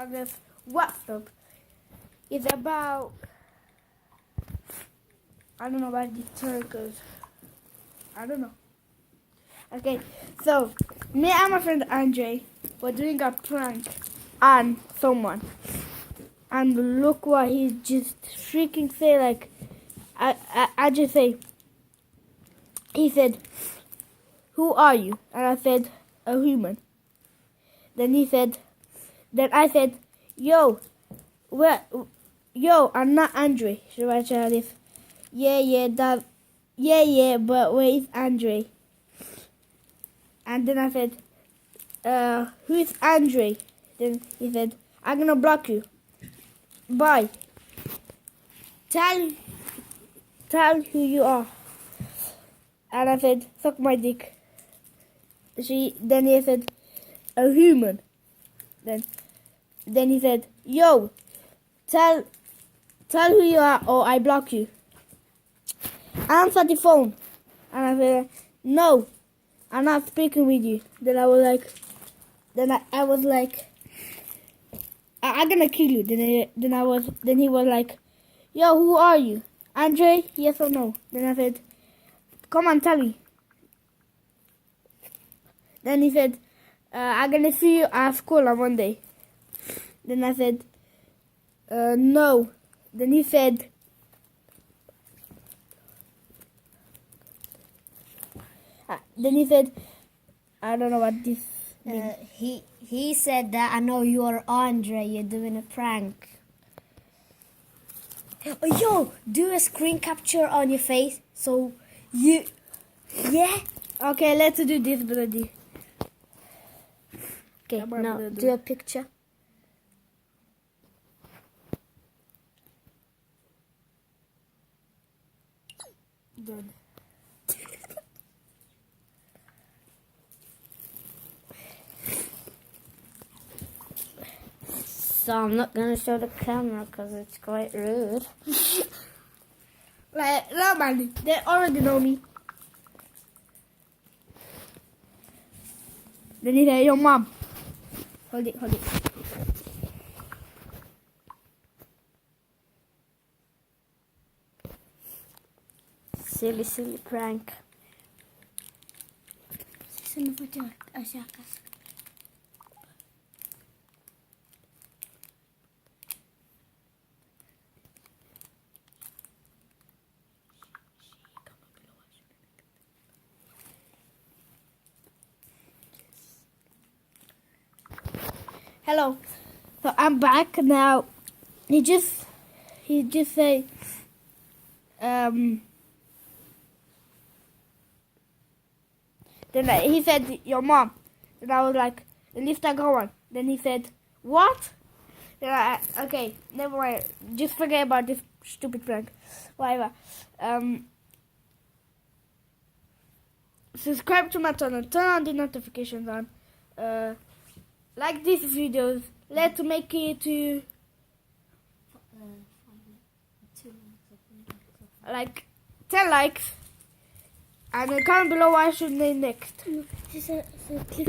on this WhatsApp is about, I don't know about the turtles. I don't know. Okay, so me and my friend Andre were doing a prank on someone. And look what he just freaking say, like, I just say, he said, "Who are you?" And I said, "A human." Then I said, "Yo, I'm not Andre." Should I try this? Yeah, but where is Andre? And then I said, "Who is Andre?" Then he said, "I'm gonna block you. Bye. Tell who you are." And I said, "Suck my dick." Then he said, "A human." Then he said, "Yo, tell who you are or I block you." Answer the phone. And I said, "No, I'm not speaking with you." Then I was like, I'm gonna kill you. Then he was like, "Yo, who are you? Andre? Yes or no?" Then I said, "Come on, tell me." Then he said, "I'm gonna see you at school on Monday." Then I said, "No." Then he said, I don't know what this means. He said that, "I know you're Andre, you're doing a prank." Oh, yo, do a screen capture on your face. So you, yeah. Okay, let's do this, bloody. Okay, now do a picture. Done. So I'm not gonna show the camera because it's quite rude. Like, no man, they already know me. Then he said, "Yo, mom." Hold it. Silly prank. Hello. So I'm back now. He just say, Then he said, "Your mom." Then I was like, "At least I go on." Then he said, "What?" Then okay, never mind. Just forget about this stupid prank. Whatever. Subscribe to my channel. Turn on the notifications on. Like these videos. Let's make it to like 10 likes. And comment below what I should name next.